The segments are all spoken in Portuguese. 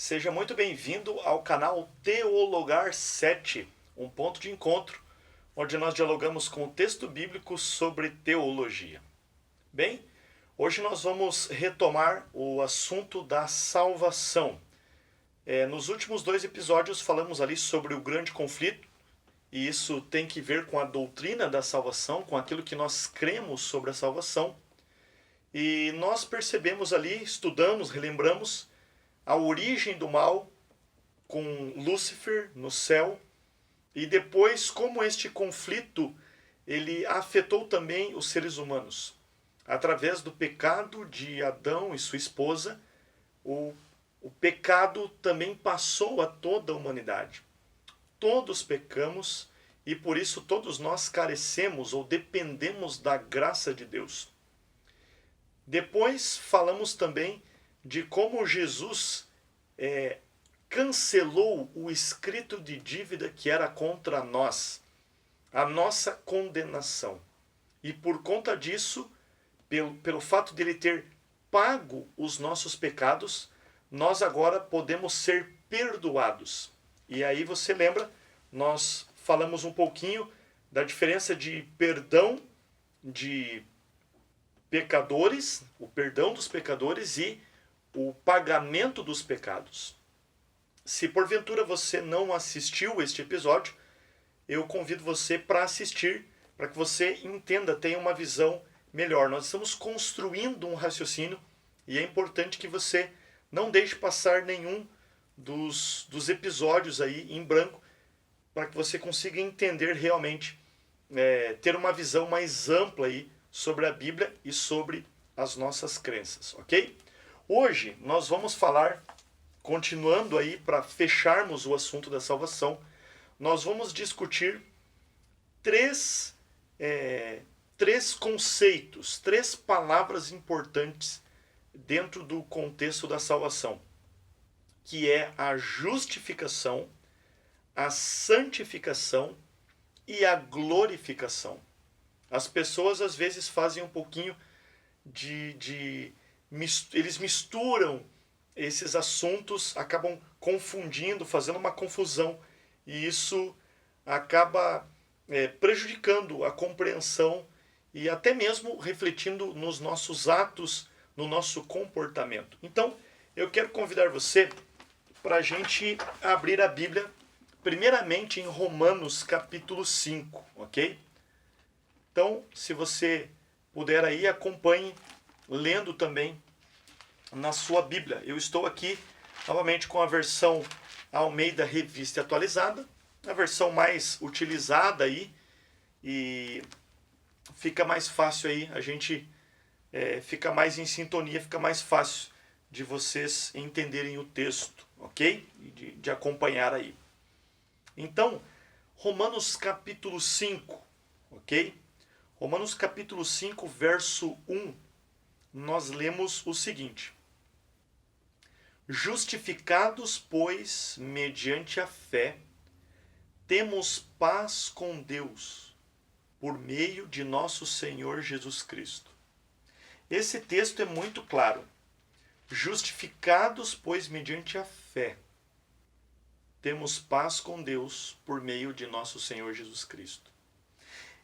Seja muito bem-vindo ao canal Teologar 7, um ponto de encontro, onde nós dialogamos com o texto bíblico sobre teologia. Bem, hoje nós vamos retomar o assunto da salvação. Nos últimos dois episódios falamos ali sobre o grande conflito, e isso tem que ver com a doutrina da salvação, com aquilo que nós cremos sobre a salvação. E nós percebemos ali, estudamos, relembramos a origem do mal com Lúcifer no céu e depois como este conflito ele afetou também os seres humanos. Através do pecado de Adão e sua esposa, o pecado também passou a toda a humanidade. Todos pecamos e por isso todos nós carecemos ou dependemos da graça de Deus. Depois falamos também de como Jesus cancelou o escrito de dívida que era contra nós, a nossa condenação. E por conta disso, pelo fato de ele ter pago os nossos pecados, nós agora podemos ser perdoados. E aí você lembra, nós falamos um pouquinho da diferença de perdão de pecadores, o perdão dos pecadores e o pagamento dos pecados. Se porventura você não assistiu este episódio, eu convido você para assistir, para que você entenda, tenha uma visão melhor. Nós estamos construindo um raciocínio e é importante que você não deixe passar nenhum dos episódios aí em branco, para que você consiga entender realmente, ter uma visão mais ampla aí sobre a Bíblia e sobre as nossas crenças, ok? Hoje nós vamos falar, continuando aí para fecharmos o assunto da salvação, nós vamos discutir três conceitos, três palavras importantes dentro do contexto da salvação, que é a justificação, a santificação e a glorificação. As pessoas às vezes fazem um pouquinho eles misturam esses assuntos, acabam confundindo, fazendo uma confusão, e isso acaba prejudicando a compreensão e até mesmo refletindo nos nossos atos, no nosso comportamento. Então, eu quero convidar você para a gente abrir a Bíblia, primeiramente em Romanos capítulo 5, ok? Então, se você puder aí, acompanhe lendo também na sua Bíblia. Eu estou aqui novamente com a versão Almeida Revista Atualizada, a versão mais utilizada aí, e fica mais fácil aí, a gente fica mais em sintonia, fica mais fácil de vocês entenderem o texto, ok? E de acompanhar aí. Então, Romanos capítulo 5, ok? Romanos capítulo 5, verso 1, nós lemos o seguinte: justificados, pois, mediante a fé, temos paz com Deus, por meio de nosso Senhor Jesus Cristo. Esse texto é muito claro. Justificados, pois, mediante a fé, temos paz com Deus, por meio de nosso Senhor Jesus Cristo.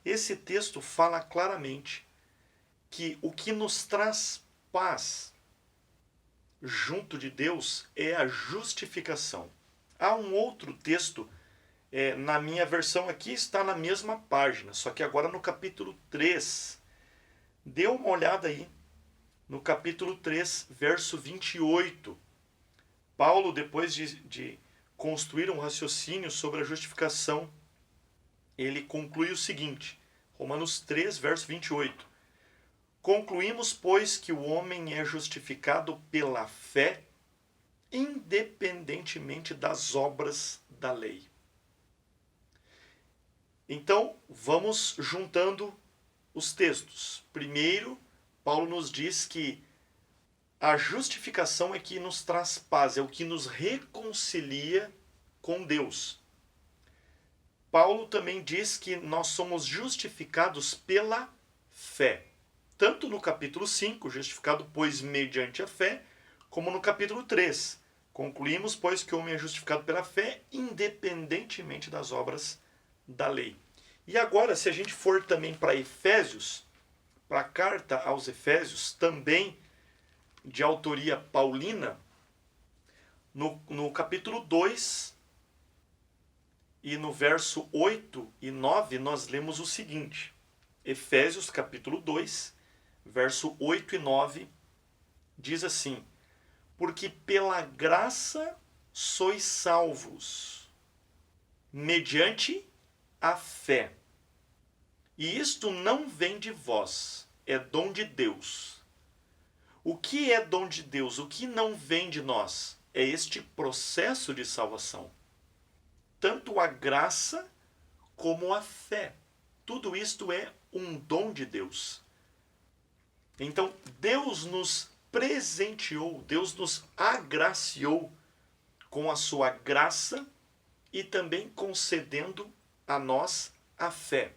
Esse texto fala claramente que o que nos traz paz junto de Deus é a justificação. Há um outro texto, na minha versão aqui está na mesma página, só que agora no capítulo 3. Dê uma olhada aí, no capítulo 3, verso 28. Paulo, depois de construir um raciocínio sobre a justificação, ele conclui o seguinte, Romanos 3, verso 28. Concluímos, pois, que o homem é justificado pela fé, independentemente das obras da lei. Então, vamos juntando os textos. Primeiro, Paulo nos diz que a justificação é que nos traz paz, é o que nos reconcilia com Deus. Paulo também diz que nós somos justificados pela fé. Tanto no capítulo 5, justificado pois mediante a fé, como no capítulo 3, Concluímos, pois, que o homem é justificado pela fé, independentemente das obras da lei. E agora, se a gente for também para Efésios, para a carta aos Efésios, também de autoria paulina, no capítulo 2 e no verso 8 e 9, nós lemos o seguinte. Efésios capítulo 2, verso 8 e 9, diz assim: porque pela graça sois salvos, mediante a fé. E isto não vem de vós, é dom de Deus. O que é dom de Deus? O que não vem de nós? É este processo de salvação. Tanto a graça como a fé. Tudo isto é um dom de Deus. Então, Deus nos presenteou, Deus nos agraciou com a sua graça e também concedendo a nós a fé.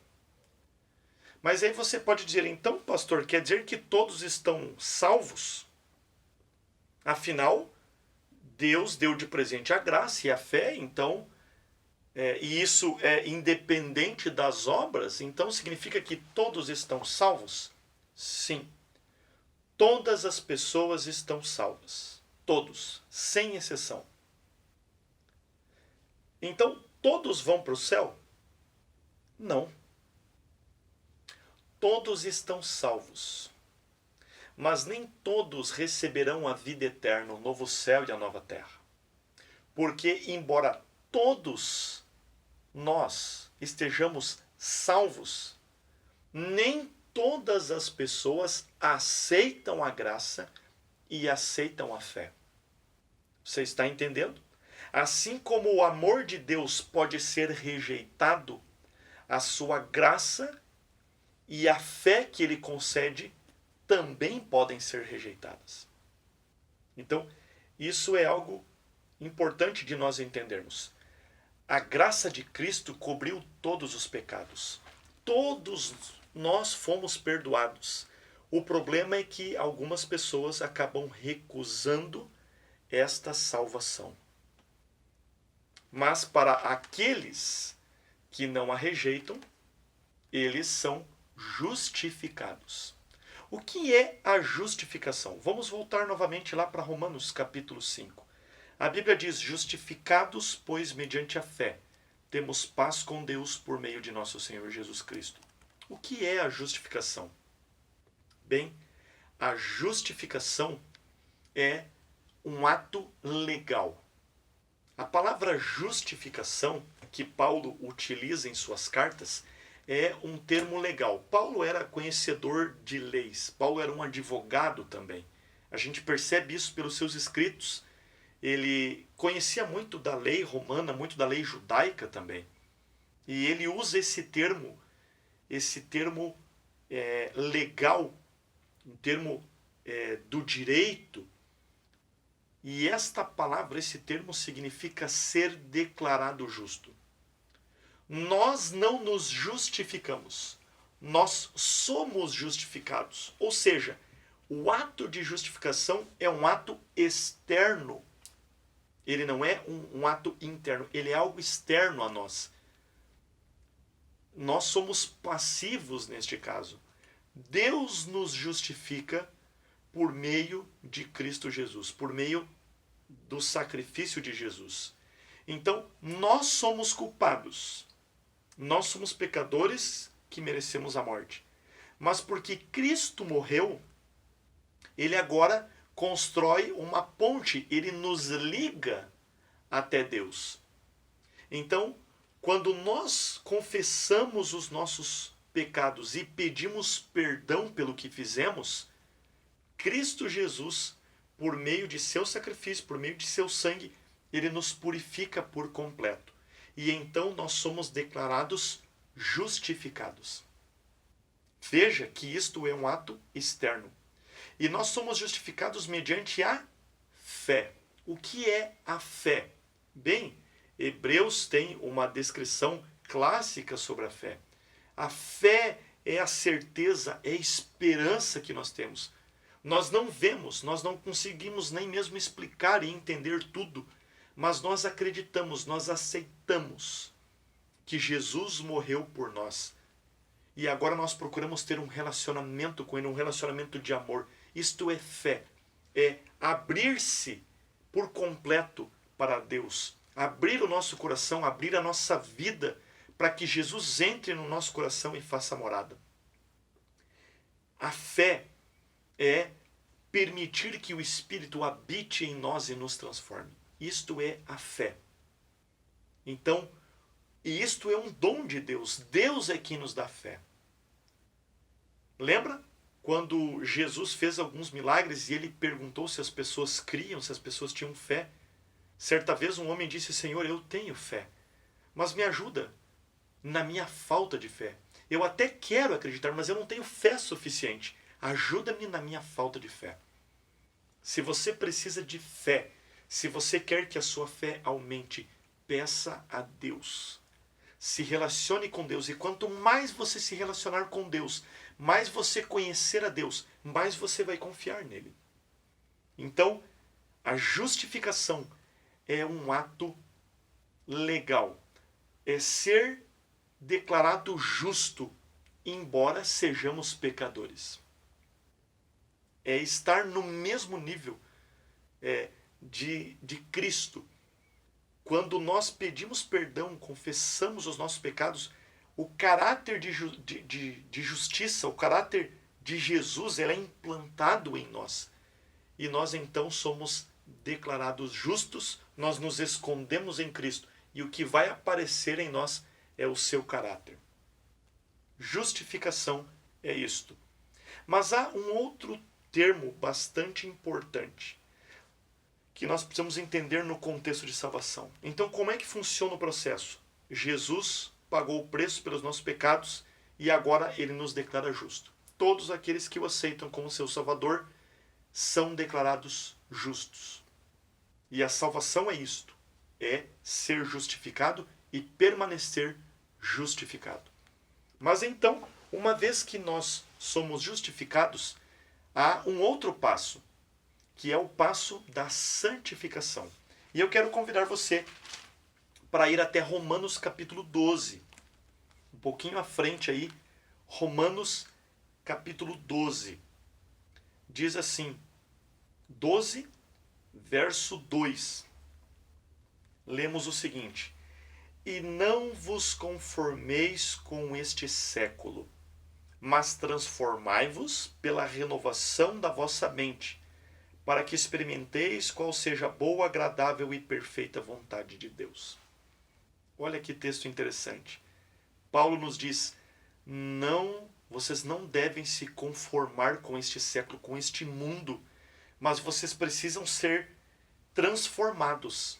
Mas aí você pode dizer, então, pastor, quer dizer que todos estão salvos? Afinal, Deus deu de presente a graça e a fé, então, e isso é independente das obras, então significa que todos estão salvos? Sim. Todas as pessoas estão salvas. Todos, sem exceção. Então, todos vão para o céu? Não. Todos estão salvos. Mas nem todos receberão a vida eterna, o novo céu e a nova terra. Porque, embora todos nós estejamos salvos, nem todas as pessoas aceitam a graça e aceitam a fé. Você está entendendo? Assim como o amor de Deus pode ser rejeitado, a sua graça e a fé que ele concede também podem ser rejeitadas. Então, isso é algo importante de nós entendermos. A graça de Cristo cobriu todos os pecados. Todos nós fomos perdoados. O problema é que algumas pessoas acabam recusando esta salvação. Mas para aqueles que não a rejeitam, eles são justificados. O que é a justificação? Vamos voltar novamente lá para Romanos capítulo 5. A Bíblia diz, justificados, pois, mediante a fé, temos paz com Deus por meio de nosso Senhor Jesus Cristo. O que é a justificação? Bem, a justificação é um ato legal. A palavra justificação, que Paulo utiliza em suas cartas, é um termo legal. Paulo era conhecedor de leis. Paulo era um advogado também. A gente percebe isso pelos seus escritos. Ele conhecia muito da lei romana, muito da lei judaica também. E ele usa esse termo legal, um termo do direito. E esta palavra, esse termo, significa ser declarado justo. Nós não nos justificamos, nós somos justificados. Ou seja, o ato de justificação é um ato externo. Ele não é um ato interno, ele é algo externo a nós. Nós somos passivos neste caso. Deus nos justifica por meio de Cristo Jesus, por meio do sacrifício de Jesus. Então, nós somos culpados. Nós somos pecadores que merecemos a morte. Mas porque Cristo morreu, ele agora constrói uma ponte, ele nos liga até Deus. Então, quando nós confessamos os nossos pecados e pedimos perdão pelo que fizemos, Cristo Jesus, por meio de seu sacrifício, por meio de seu sangue, ele nos purifica por completo. E então nós somos declarados justificados. Veja que isto é um ato externo. E nós somos justificados mediante a fé. O que é a fé? Bem, Hebreus tem uma descrição clássica sobre a fé. A fé é a certeza, é a esperança que nós temos. Nós não vemos, nós não conseguimos nem mesmo explicar e entender tudo, mas nós acreditamos, nós aceitamos que Jesus morreu por nós. E agora nós procuramos ter um relacionamento com Ele, um relacionamento de amor. Isto é fé, é abrir-se por completo para Deus. Abrir o nosso coração, abrir a nossa vida para que Jesus entre no nosso coração e faça morada. A fé é permitir que o Espírito habite em nós e nos transforme. Isto é a fé. Então, e isto é um dom de Deus. Deus é quem nos dá fé. Lembra quando Jesus fez alguns milagres e ele perguntou se as pessoas criam, se as pessoas tinham fé? Certa vez um homem disse: Senhor, eu tenho fé, mas me ajuda na minha falta de fé. Eu até quero acreditar, mas eu não tenho fé suficiente. Ajuda-me na minha falta de fé. Se você precisa de fé, se você quer que a sua fé aumente, peça a Deus. Se relacione com Deus. E quanto mais você se relacionar com Deus, mais você conhecer a Deus, mais você vai confiar nele. Então, a justificação é um ato legal. É ser declarado justo, embora sejamos pecadores. É estar no mesmo nível de Cristo. Quando nós pedimos perdão, confessamos os nossos pecados, o caráter de justiça, o caráter de Jesus, ele é implantado em nós. E nós então somos declarados justos, nós nos escondemos em Cristo. E o que vai aparecer em nós é o seu caráter. Justificação é isto. Mas há um outro termo bastante importante que nós precisamos entender no contexto de salvação. Então, como é que funciona o processo? Jesus pagou o preço pelos nossos pecados e agora ele nos declara justo. Todos aqueles que o aceitam como seu Salvador são declarados justos. E a salvação é isto, é ser justificado e permanecer justificado. Mas então, uma vez que nós somos justificados, há um outro passo, que é o passo da santificação. E eu quero convidar você para ir até Romanos capítulo 12. Um pouquinho à frente aí, Romanos capítulo 12. Diz assim, 12, verso 2. Lemos o seguinte: E não vos conformeis com este século, mas transformai-vos pela renovação da vossa mente, para que experimenteis qual seja a boa, agradável e perfeita vontade de Deus. Olha que texto interessante. Paulo nos diz: vocês não devem se conformar com este século, com este mundo, mas vocês precisam ser transformados.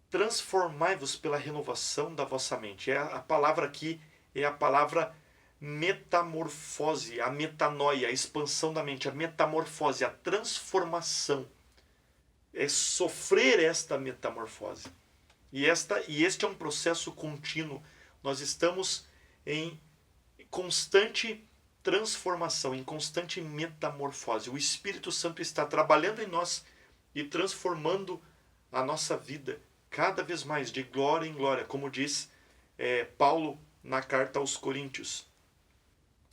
Transformai-vos pela renovação da vossa mente. A palavra aqui é a palavra metamorfose, a metanoia, a expansão da mente, a metamorfose, a transformação. É sofrer esta metamorfose. E este é um processo contínuo. Nós estamos em constante transformação, em constante metamorfose. O Espírito Santo está trabalhando em nós e transformando a nossa vida cada vez mais, de glória em glória, como diz Paulo na carta aos Coríntios.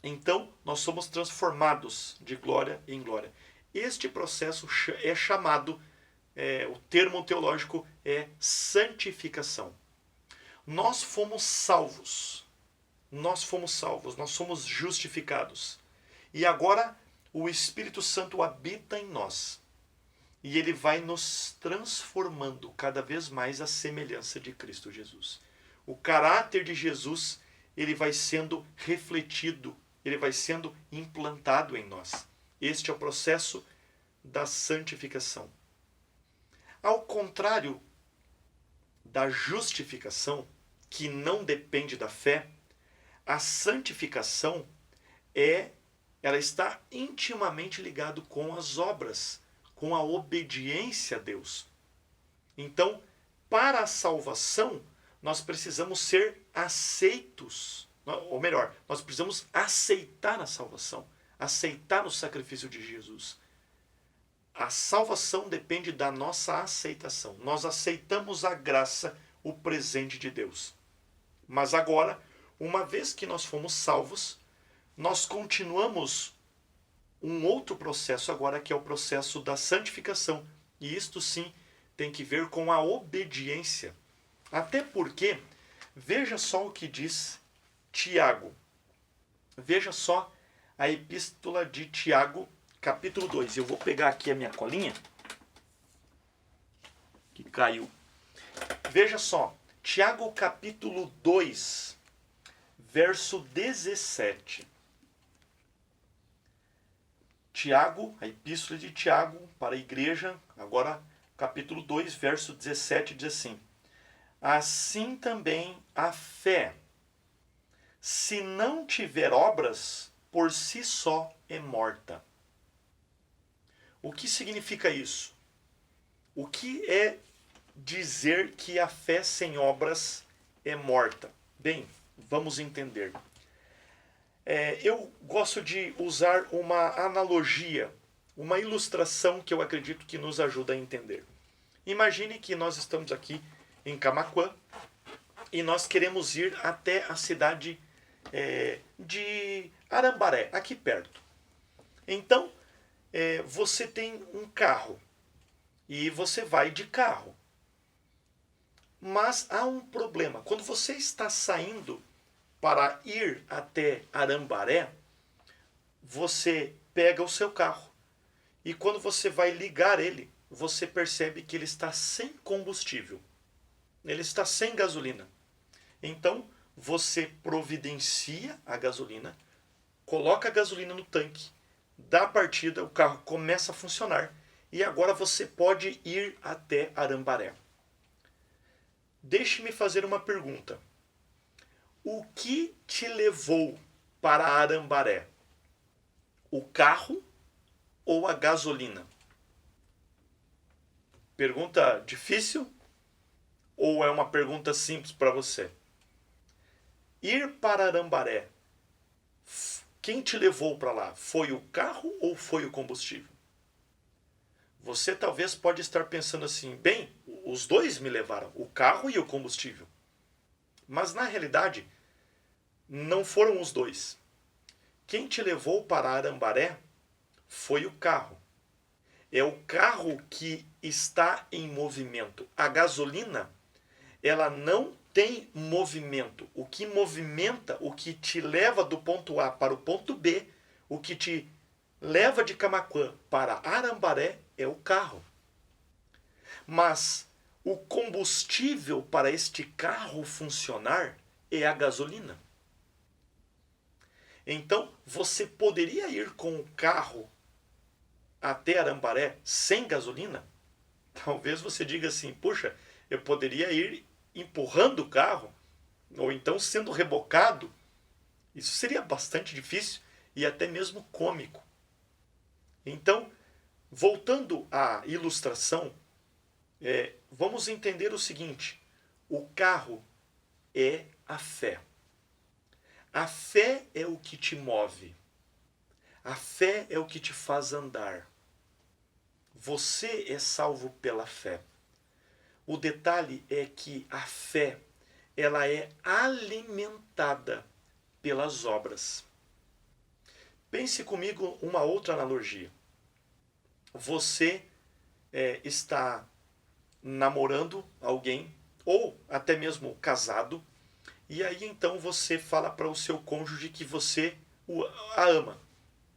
Então, nós somos transformados de glória em glória. Este processo é chamado, o termo teológico é santificação. Nós fomos salvos, nós somos justificados. E agora o Espírito Santo habita em nós. E ele vai nos transformando cada vez mais à semelhança de Cristo Jesus. O caráter de Jesus, ele vai sendo refletido, ele vai sendo implantado em nós. Este é o processo da santificação. Ao contrário da justificação, que não depende da fé, a santificação ela está intimamente ligada com as obras, com a obediência a Deus. Então, para a salvação, nós precisamos ser aceitos. Ou melhor, nós precisamos aceitar a salvação. aceitar o sacrifício de Jesus. A salvação depende da nossa aceitação. Nós aceitamos a graça, o presente de Deus. Mas agora, uma vez que nós fomos salvos, nós continuamos um outro processo agora, que é o processo da santificação. E isto sim tem que ver com a obediência. Até porque, veja só o que diz Tiago. Veja só a epístola de Tiago, capítulo 2. Eu vou pegar aqui a minha colinha, que caiu. Veja só, Tiago capítulo 2, verso 17. Tiago, a epístola de Tiago para a igreja, agora capítulo 2, verso 17, diz assim: assim também a fé, se não tiver obras, por si só é morta. O que significa isso? O que é dizer que a fé sem obras é morta? Bem, vamos entender. Eu gosto de usar uma analogia, uma ilustração que eu acredito que nos ajuda a entender. Imagine que nós estamos aqui em Camaquã e nós queremos ir até a cidade de Arambaré, aqui perto. Então, você tem um carro e você vai de carro. Mas há um problema. Quando você está saindo para ir até Arambaré, você pega o seu carro e quando você vai ligar ele, você percebe que ele está sem combustível. Ele está sem gasolina. Então, você providencia a gasolina, coloca a gasolina no tanque, dá a partida, o carro começa a funcionar e agora você pode ir até Arambaré. Deixe-me fazer uma pergunta. O que te levou para Arambaré? O carro ou a gasolina? Pergunta difícil ou é uma pergunta simples para você? Ir para Arambaré, quem te levou para lá? Foi o carro ou foi o combustível? Você talvez pode estar pensando assim, bem, os dois me levaram, o carro e o combustível. Mas na realidade, não foram os dois. Quem te levou para Arambaré foi o carro. É o carro que está em movimento. A gasolina, ela não tem movimento. O que movimenta, o que te leva do ponto A para o ponto B, o que te leva de Camaquã para Arambaré é o carro. Mas o combustível para este carro funcionar é a gasolina. Então, você poderia ir com o carro até Arambaré sem gasolina? Talvez você diga assim, puxa, eu poderia ir empurrando o carro, ou então sendo rebocado. Isso seria bastante difícil e até mesmo cômico. Então, voltando à ilustração, vamos entender o seguinte: o carro é a fé. A fé é o que te move. A fé é o que te faz andar. Você é salvo pela fé. O detalhe é que a fé, ela é alimentada pelas obras. Pense comigo uma outra analogia. Você está namorando alguém, ou até mesmo casado, e aí então você fala para o seu cônjuge que você a ama,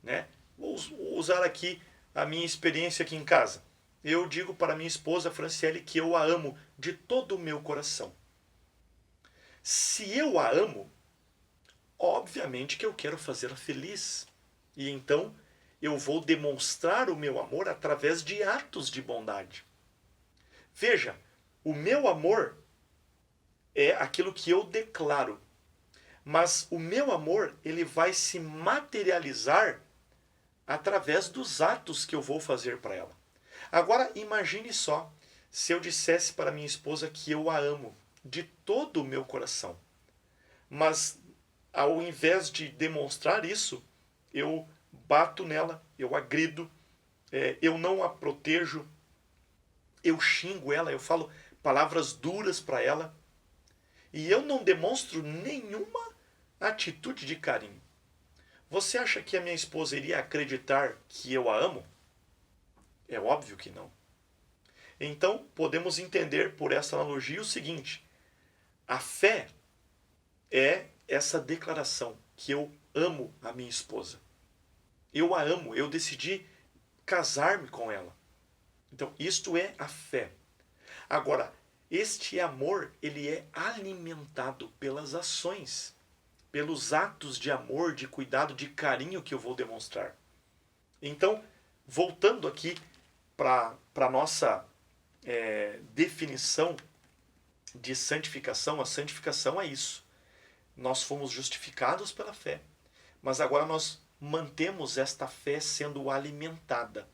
né? Vou usar aqui a minha experiência aqui em casa. Eu digo para minha esposa Franciele que eu a amo de todo o meu coração. Se eu a amo, obviamente que eu quero fazê-la feliz. E então eu vou demonstrar o meu amor através de atos de bondade. Veja, o meu amor é aquilo que eu declaro. Mas o meu amor, ele vai se materializar através dos atos que eu vou fazer para ela. Agora, imagine só, se eu dissesse para minha esposa que eu a amo de todo o meu coração. Mas, ao invés de demonstrar isso, eu bato nela, eu agrido, eu não a protejo, eu xingo ela, eu falo palavras duras para ela, e eu não demonstro nenhuma atitude de carinho. Você acha que a minha esposa iria acreditar que eu a amo? É óbvio que não. Então, podemos entender por essa analogia o seguinte: a fé é essa declaração que eu amo a minha esposa. Eu a amo, eu decidi casar-me com ela. Então, isto é a fé. Agora, este amor, ele é alimentado pelas ações, pelos atos de amor, de cuidado, de carinho que eu vou demonstrar. Então, voltando aqui para a nossa definição de santificação, a santificação é isso. Nós fomos justificados pela fé, mas agora nós mantemos esta fé sendo alimentada.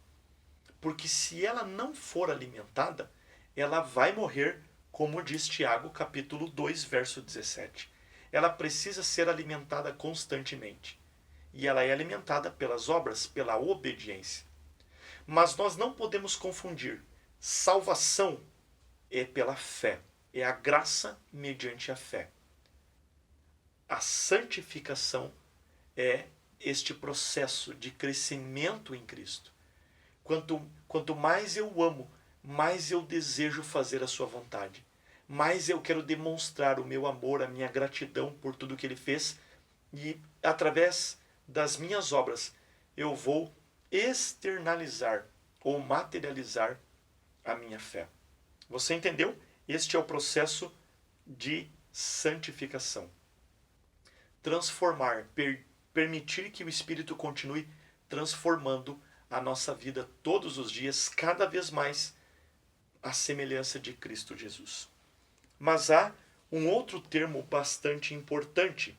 Porque se ela não for alimentada, ela vai morrer, como diz Tiago, capítulo 2, verso 17. Ela precisa ser alimentada constantemente. E ela é alimentada pelas obras, pela obediência. Mas nós não podemos confundir. Salvação é pela fé. É a graça mediante a fé. A santificação é este processo de crescimento em Cristo. Quanto mais eu amo, mais eu desejo fazer a sua vontade. Mais eu quero demonstrar o meu amor, a minha gratidão por tudo que ele fez. E através das minhas obras eu vou externalizar ou materializar a minha fé. Você entendeu? Este é o processo de santificação. Transformar, permitir que o Espírito continue transformando a nossa vida todos os dias, cada vez mais à semelhança de Cristo Jesus. Mas há um outro termo bastante importante,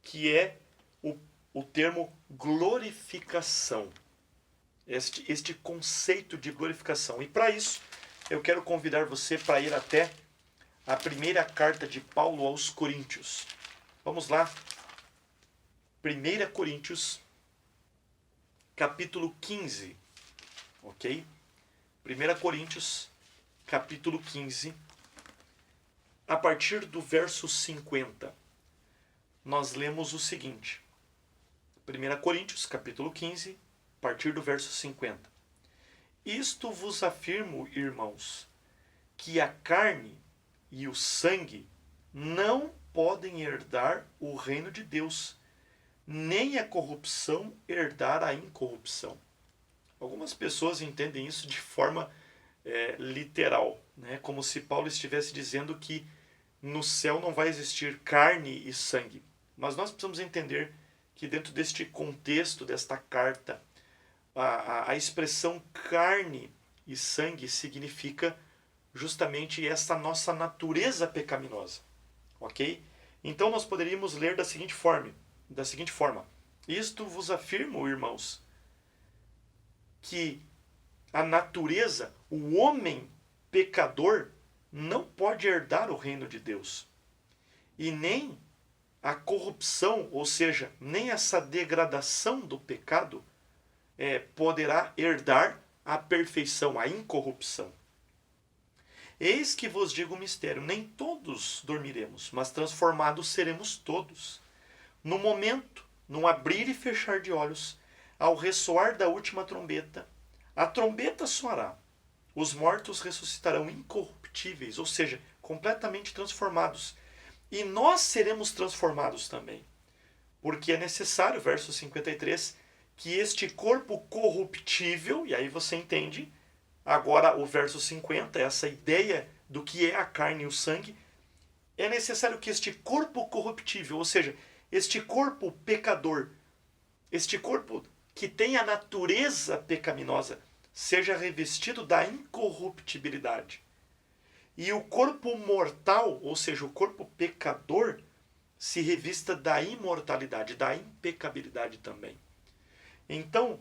que é o termo glorificação. Este conceito de glorificação. E para isso, eu quero convidar você para ir até a primeira carta de Paulo aos Coríntios. Vamos lá. 1 Coríntios, capítulo 15. Ok? 1 Coríntios, capítulo 15. A partir do verso 50, nós lemos o seguinte. 1 Coríntios, capítulo 15, a partir do verso 50. Isto vos afirmo, irmãos, que a carne e o sangue não podem herdar o reino de Deus, nem a corrupção herdar a incorrupção. Algumas pessoas entendem isso de forma literal, né? Como se Paulo estivesse dizendo que no céu não vai existir carne e sangue. Mas nós precisamos entender que dentro deste contexto, desta carta, a expressão carne e sangue significa justamente essa nossa natureza pecaminosa. Ok? Então nós poderíamos ler da seguinte forma. Isto vos afirmo, irmãos, que a natureza, o homem pecador, não pode herdar o reino de Deus. E nem a corrupção, ou seja, nem essa degradação do pecado poderá herdar a perfeição, a incorrupção. Eis que vos digo o mistério, nem todos dormiremos, mas transformados seremos todos. No momento, num abrir e fechar de olhos, ao ressoar da última trombeta, a trombeta soará. Os mortos ressuscitarão incorruptíveis, ou seja, completamente transformados. E nós seremos transformados também. Porque é necessário, verso 53, que este corpo corruptível, e aí você entende, agora o verso 50, essa ideia do que é a carne e o sangue, é necessário que este corpo corruptível, ou seja, este corpo pecador, este corpo que tem a natureza pecaminosa, seja revestido da incorruptibilidade. E o corpo mortal, ou seja, o corpo pecador, se revista da imortalidade, da impecabilidade também. Então,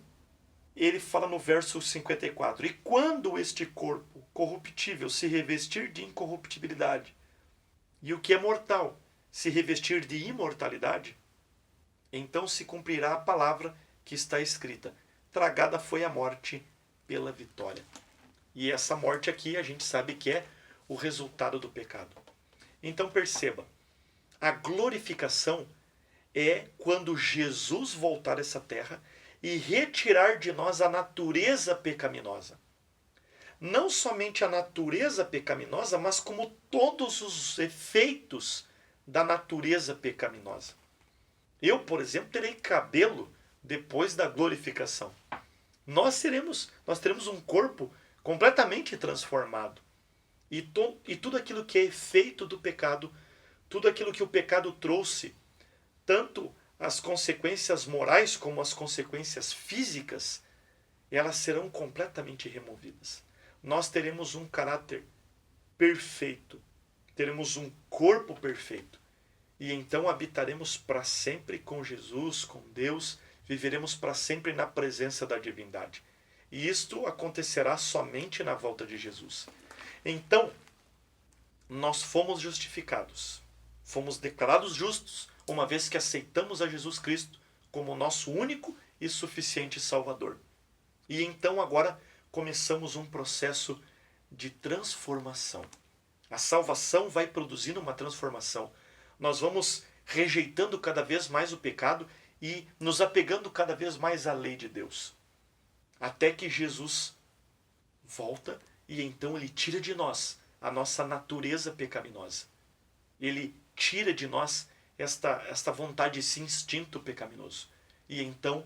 ele fala no verso 54, e quando este corpo corruptível se revestir de incorruptibilidade, e o que é mortal se revestir de imortalidade, então se cumprirá a palavra que está escrita: tragada foi a morte pela vitória. E essa morte aqui a gente sabe que é o resultado do pecado. Então perceba, a glorificação é quando Jesus voltar a essa terra e retirar de nós a natureza pecaminosa. Não somente a natureza pecaminosa, mas como todos os efeitos da natureza pecaminosa. Eu, por exemplo, terei cabelo depois da glorificação. Nós teremos um corpo completamente transformado. E tudo aquilo que é efeito do pecado, tudo aquilo que o pecado trouxe, tanto as consequências morais como as consequências físicas, elas serão completamente removidas. Nós teremos um caráter perfeito, teremos um corpo perfeito. E então habitaremos para sempre com Jesus, com Deus, viveremos para sempre na presença da divindade. E isto acontecerá somente na volta de Jesus. Então, nós fomos justificados, fomos declarados justos, uma vez que aceitamos a Jesus Cristo como nosso único e suficiente Salvador. E então agora começamos um processo de transformação. A salvação vai produzindo uma transformação. Nós vamos rejeitando cada vez mais o pecado e nos apegando cada vez mais à lei de Deus. Até que Jesus volta e então ele tira de nós a nossa natureza pecaminosa. Ele tira de nós esta vontade, esse instinto pecaminoso. E então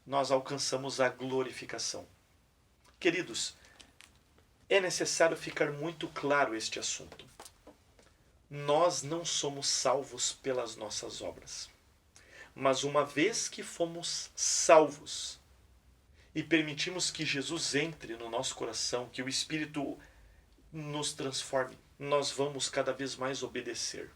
nós alcançamos a glorificação. Queridos, é necessário ficar muito claro este assunto. Nós não somos salvos pelas nossas obras. Mas uma vez que fomos salvos e permitimos que Jesus entre no nosso coração, que o Espírito nos transforme, nós vamos cada vez mais obedecer.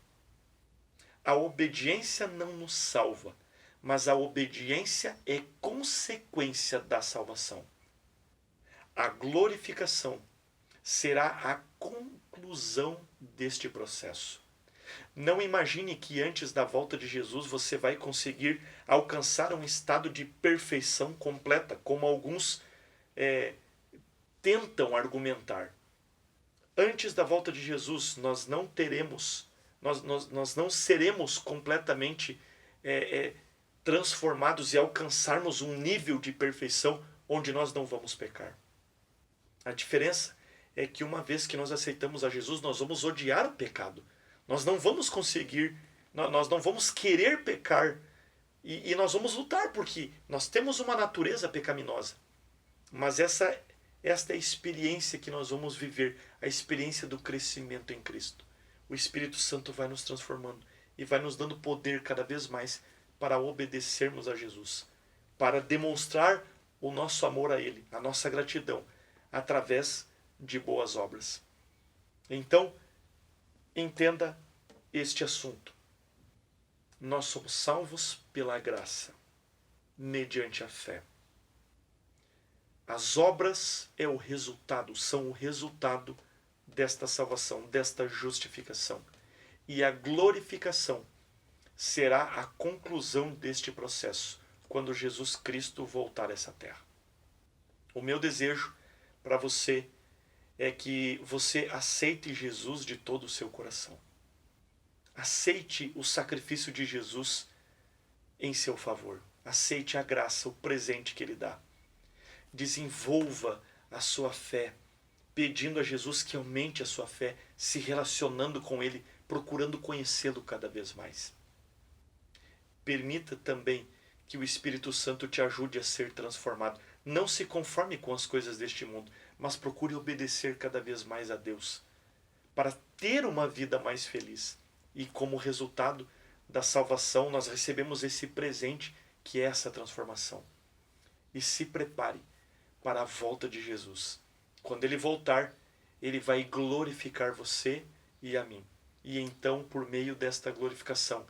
A obediência não nos salva, mas a obediência é consequência da salvação. A glorificação será a conclusão deste processo. Não imagine que antes da volta de Jesus você vai conseguir alcançar um estado de perfeição completa, como alguns tentam argumentar. Antes da volta de Jesus, nós não seremos completamente transformados e alcançarmos um nível de perfeição onde nós não vamos pecar. A diferença é que uma vez que nós aceitamos a Jesus, nós vamos odiar o pecado. Nós não vamos conseguir, nós não vamos querer pecar e nós vamos lutar porque nós temos uma natureza pecaminosa. Mas esta é a experiência que nós vamos viver, a experiência do crescimento em Cristo. O Espírito Santo vai nos transformando e vai nos dando poder cada vez mais para obedecermos a Jesus, para demonstrar o nosso amor a Ele, a nossa gratidão, através de boas obras. Então, entenda este assunto. Nós somos salvos pela graça, mediante a fé. As obras são o resultado desta salvação, desta justificação. E a glorificação será a conclusão deste processo, quando Jesus Cristo voltar a essa terra. O meu desejo para você é que você aceite Jesus de todo o seu coração. Aceite o sacrifício de Jesus em seu favor. Aceite a graça, o presente que Ele dá. Desenvolva a sua fé, pedindo a Jesus que aumente a sua fé, se relacionando com Ele, procurando conhecê-lo cada vez mais. Permita também que o Espírito Santo te ajude a ser transformado. Não se conforme com as coisas deste mundo, mas procure obedecer cada vez mais a Deus, para ter uma vida mais feliz. E como resultado da salvação, nós recebemos esse presente que é essa transformação. E se prepare para a volta de Jesus. Quando Ele voltar, Ele vai glorificar você e a mim. E então, por meio desta glorificação,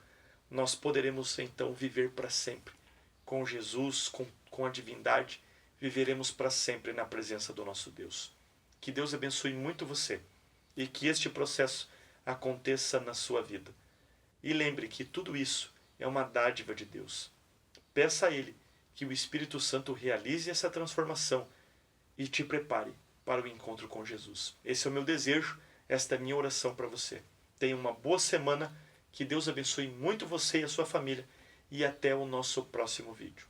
nós poderemos então viver para sempre. Com Jesus, com a divindade, viveremos para sempre na presença do nosso Deus. Que Deus abençoe muito você e que este processo aconteça na sua vida. E lembre que tudo isso é uma dádiva de Deus. Peça a Ele que o Espírito Santo realize essa transformação e te prepare para o encontro com Jesus. Esse é o meu desejo, esta é a minha oração para você. Tenha uma boa semana, que Deus abençoe muito você e a sua família, e até o nosso próximo vídeo.